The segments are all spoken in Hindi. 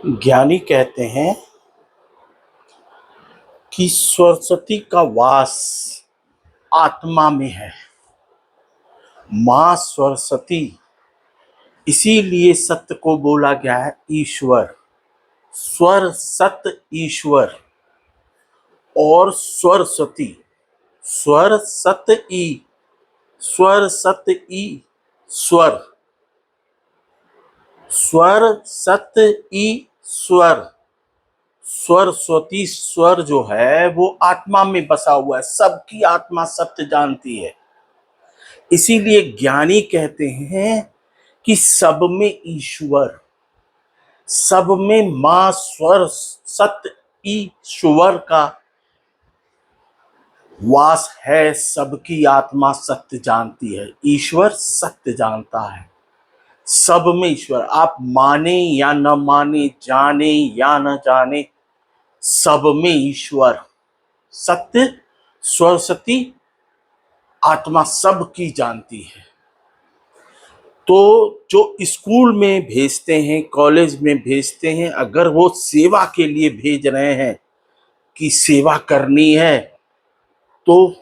ज्ञानी कहते हैं कि सरस्वती का वास आत्मा में है। माँ सरस्वती, इसीलिए सत्य को बोला गया है ईश्वर। स्वर सत्य ईश्वर और सरस्वती। स्वर सत्य ई, स्वर सत्य ई, स्वर स्वर सत्य ई, स्वर। सरस्वती स्वर जो है वो आत्मा में बसा हुआ है। सबकी आत्मा सत्य जानती है। इसीलिए ज्ञानी कहते हैं कि सब में ईश्वर, सब में मां स्वर सत्य ईश्वर का वास है। सबकी आत्मा सत्य जानती है, ईश्वर सत्य जानता है। सब में ईश्वर, आप माने या न माने, जाने या न जाने, सब में ईश्वर सत्य सरस्वती आत्मा सबकी जानती है। तो जो स्कूल में भेजते हैं, कॉलेज में भेजते हैं, अगर वो सेवा के लिए भेज रहे हैं कि सेवा करनी है, तो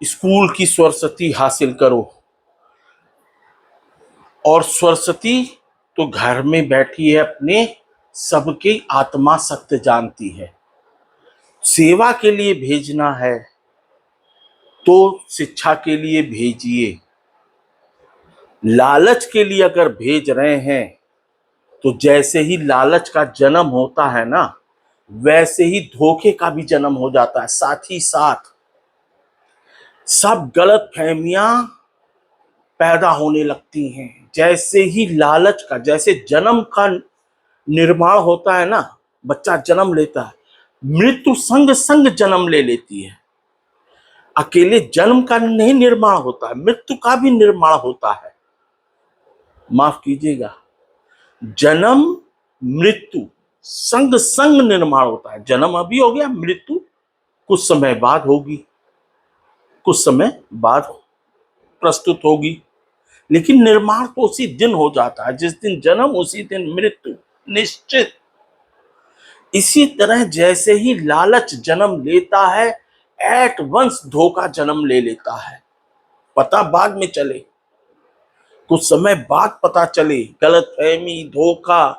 स्कूल की सरस्वती हासिल करो। और सरस्वती तो घर में बैठी है, अपने सबकी आत्मा सत्य जानती है। सेवा के लिए भेजना है तो शिक्षा के लिए भेजिए। लालच के लिए अगर भेज रहे हैं तो जैसे ही लालच का जन्म होता है ना, वैसे ही धोखे का भी जन्म हो जाता है। साथ ही साथ सब गलत फहमियां पैदा होने लगती हैं। जैसे ही लालच का, जैसे जन्म का निर्माण होता है ना, बच्चा जन्म लेता है, मृत्यु संग संग जन्म ले लेती है। अकेले जन्म का नहीं निर्माण होता है, मृत्यु का भी निर्माण होता है। माफ कीजिएगा, जन्म मृत्यु संग संग निर्माण होता है। जन्म अभी हो गया, मृत्यु कुछ समय बाद होगी, कुछ समय बाद प्रस्तुत होगी, लेकिन निर्माण तो उसी दिन हो जाता है। जिस दिन जन्म उसी दिन मृत्यु निश्चित। इसी तरह जैसे ही लालच जन्म लेता है, एट वंस धोखा जन्म ले लेता है। पता बाद में चले, कुछ समय बाद पता चले, गलतफहमी, धोखा।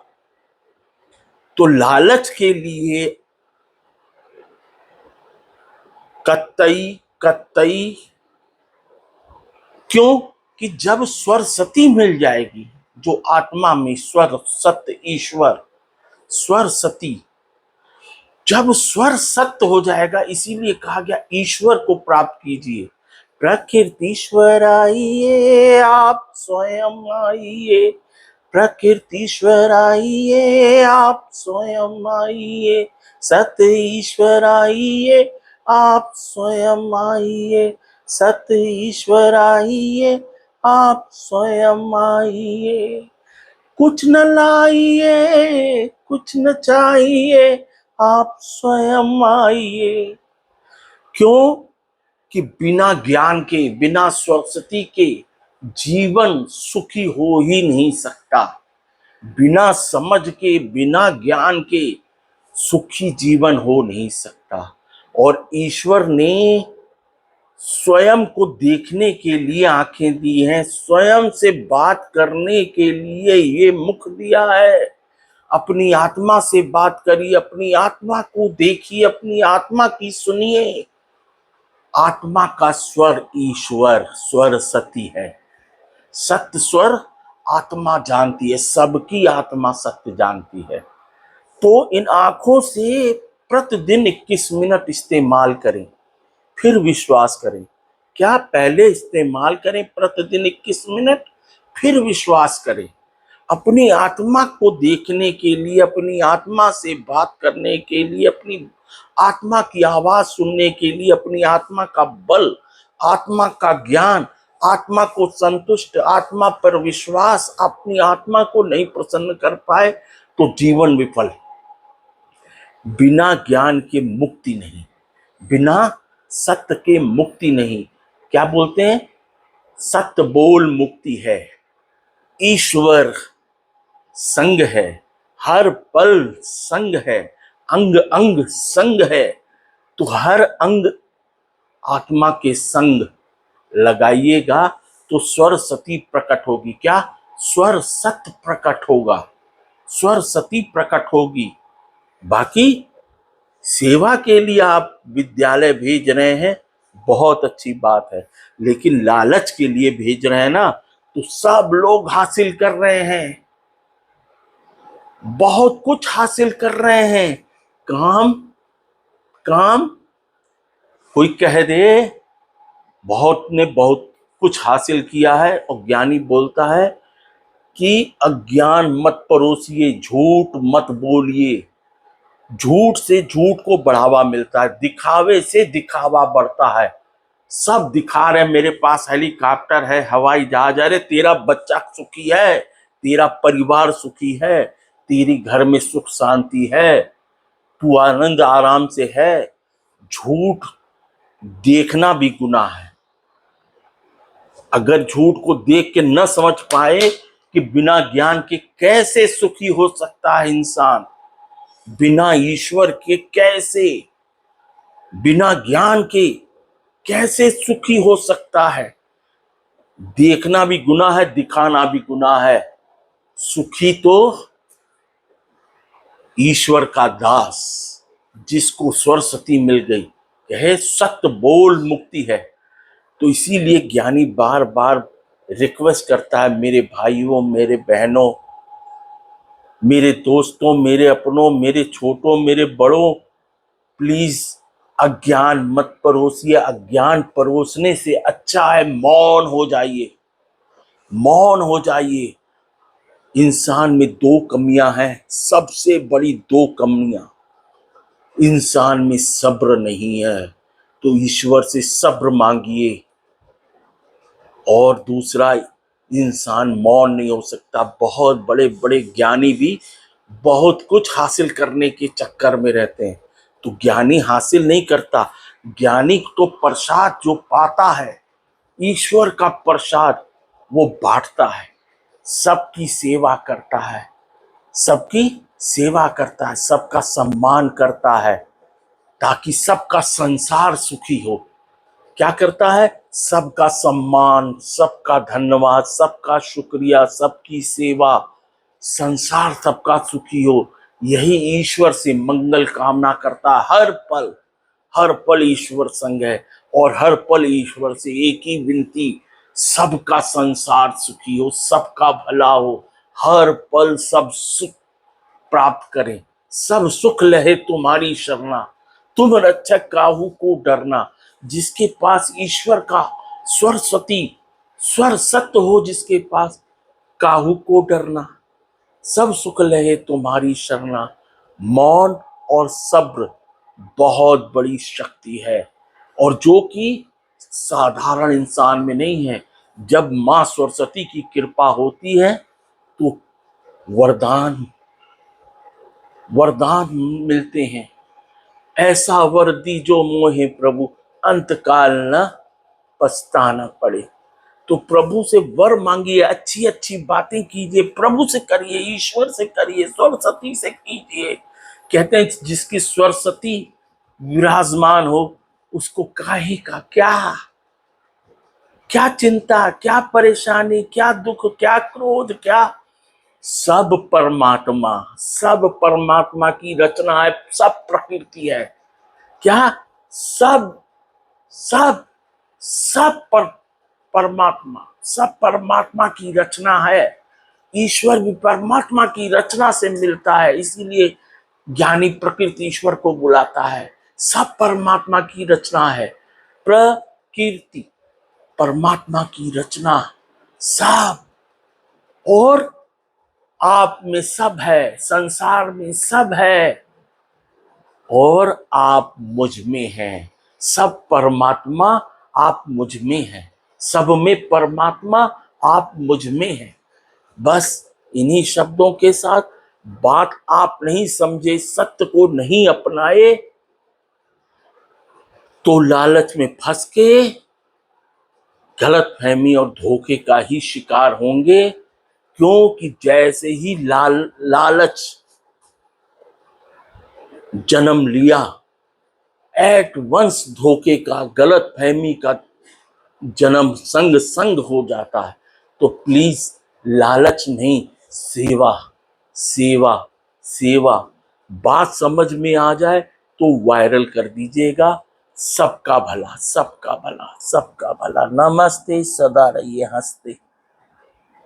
तो लालच के लिए कतई कतई क्यों कि जब सरस्वती मिल जाएगी, जो आत्मा में स्वर सत्य ईश्वर सरस्वती, जब स्वर सत्य हो जाएगा, इसीलिए कहा गया ईश्वर को प्राप्त कीजिए। प्रकृतिश्वर आइए, आप स्वयं आइए। प्रकृतिश्वर आइए, आप स्वयं आइए। सत्य ईश्वर आइए, आप स्वयं आइए। सत्य ईश्वर आइए, आप स्वयं आइए। कुछ न लाइए, कुछ न चाहिए, आप स्वयं आइए। क्यों कि बिना ज्ञान के, बिना सरस्वती के जीवन सुखी हो ही नहीं सकता। बिना समझ के, बिना ज्ञान के सुखी जीवन हो नहीं सकता। और ईश्वर ने स्वयं को देखने के लिए आंखें दी हैं, स्वयं से बात करने के लिए ये मुख दिया है। अपनी आत्मा से बात करिए, अपनी आत्मा को देखिए, अपनी आत्मा की सुनिए। आत्मा का स्वर ईश्वर सरस्वती है। सत्य स्वर आत्मा जानती है, सबकी आत्मा सत्य जानती है। तो इन आंखों से प्रतिदिन 21 मिनट इस्तेमाल करें, फिर विश्वास करें। क्या पहले इस्तेमाल करें प्रतिदिन 21 मिनट, फिर विश्वास करें। अपनी आत्मा को देखने के लिए, अपनी आत्मा से बात करने के लिए, अपनी आत्मा की आवाज सुनने के लिए, अपनी आत्मा का बल, आत्मा का ज्ञान, आत्मा को संतुष्ट, आत्मा पर विश्वास, अपनी आत्मा को नहीं प्रसन्न कर पाए तो जीवन विफल। बिना ज्ञान के मुक्ति नहीं, बिना सत्य के मुक्ति नहीं। क्या बोलते हैं? सत्य बोल मुक्ति है, ईश्वर संग है, हर पल संग है, अंग अंग संग है। तो हर अंग आत्मा के संग लगाइएगा तो स्वर सती प्रकट होगी। क्या? स्वर सत प्रकट होगा, स्वर सती प्रकट होगी। बाकी सेवा के लिए आप विद्यालय भेज रहे हैं, बहुत अच्छी बात है, लेकिन लालच के लिए भेज रहे हैं ना, तो सब लोग हासिल कर रहे हैं, बहुत कुछ हासिल कर रहे हैं। काम काम कोई कह दे बहुत ने बहुत कुछ हासिल किया है, और ज्ञानी बोलता है कि अज्ञान मत परोसिए, झूठ मत बोलिए। झूठ से झूठ को बढ़ावा मिलता है, दिखावे से दिखावा बढ़ता है। सब दिखा रहे, मेरे पास हेलीकॉप्टर है, हवाई जहाज है। अरे तेरा बच्चा सुखी है, तेरा परिवार सुखी है, तेरी घर में सुख शांति है, तू आनंद आराम से है। झूठ देखना भी गुनाह है। अगर झूठ को देख के न समझ पाए कि बिना ज्ञान के कैसे सुखी हो सकता है इंसान, बिना ईश्वर के कैसे, बिना ज्ञान के कैसे सुखी हो सकता है। देखना भी गुनाह है, दिखाना भी गुनाह है। सुखी तो ईश्वर का दास, जिसको सरस्वती मिल गई, कहे सत्य बोल मुक्ति है। तो इसीलिए ज्ञानी बार बार रिक्वेस्ट करता है, मेरे भाइयों, मेरे बहनों, मेरे दोस्तों, मेरे अपनों, मेरे छोटों, मेरे बड़ों, प्लीज अज्ञान मत परोसिए। अज्ञान परोसने से अच्छा है मौन हो जाइए, मौन हो जाइए। इंसान में दो कमियां हैं, सबसे बड़ी दो कमियां। इंसान में सब्र नहीं है, तो ईश्वर से सब्र मांगिए। और दूसरा, इंसान मौन नहीं हो सकता। बहुत बड़े बड़े ज्ञानी भी बहुत कुछ हासिल करने के चक्कर में रहते हैं, तो ज्ञानी हासिल नहीं करता। ज्ञानी तो प्रसाद जो पाता है, ईश्वर का प्रसाद, वो बांटता है, सबकी सेवा करता है, सबकी सेवा करता है, सबका सम्मान करता है, ताकि सबका संसार सुखी हो। क्या करता है? सबका सम्मान, सबका धन्यवाद, सबका शुक्रिया, सबकी सेवा, संसार सबका सुखी हो। यही ईश्वर से मंगल कामना करता है। हर पल ईश्वर संग है, और हर पल ईश्वर से एक ही विनती, सबका संसार सुखी हो, सबका भला हो, हर पल सब सुख प्राप्त करें। सब सुख लहे तुम्हारी शरणा, तुम रक्षक काहू को डरना। जिसके पास ईश्वर का सरस्वती स्वर सत्य हो, जिसके पास, काहू को डरना। सब सुख लहे तुम्हारी शरणा। मौन और सब्र बहुत बड़ी शक्ति है, और जो कि साधारण इंसान में नहीं है। जब मां सरस्वती की कृपा होती है तो वरदान वरदान मिलते हैं। ऐसा वर दीजो मोहे प्रभु, अंत काल न पछताना पड़े। तो प्रभु से वर मांगिए, अच्छी अच्छी बातें कीजिए, प्रभु से करिए, ईश्वर से करिए, सरस्वती से कीजिए। कहते हैं जिसकी सरस्वती विराजमान हो, उसको काहे का क्या, क्या चिंता, क्या परेशानी, क्या दुख, क्या क्रोध, क्या, सब परमात्मा, सब परमात्मा की रचना है, सब प्रकृति है। क्या? सब सब सब परमात्मा, सब परमात्मा की रचना है। ईश्वर भी परमात्मा की रचना से मिलता है, इसीलिए ज्ञानी प्रकृति ईश्वर को बुलाता है। सब परमात्मा की रचना है। प्रकृति परमात्मा की रचना, सब, और आप में सब है, संसार में सब है, और आप मुझ में हैं। सब परमात्मा, आप मुझ में हैं। सब में परमात्मा, आप मुझ में हैं। बस इन्हीं शब्दों के साथ, बात आप नहीं समझे, सत्य को नहीं अपनाए, तो लालच में फंस के गलत फहमी और धोखे का ही शिकार होंगे। क्योंकि जैसे ही लालच जन्म लिया, एट वंस धोखे का, गलत फहमी का जन्म संग संग हो जाता है। तो प्लीज लालच नहीं, सेवा, सेवा, सेवा। बात समझ में आ जाए तो वायरल कर दीजिएगा। सबका भला, सबका भला, सबका भला। नमस्ते, सदा रहिए हंसते।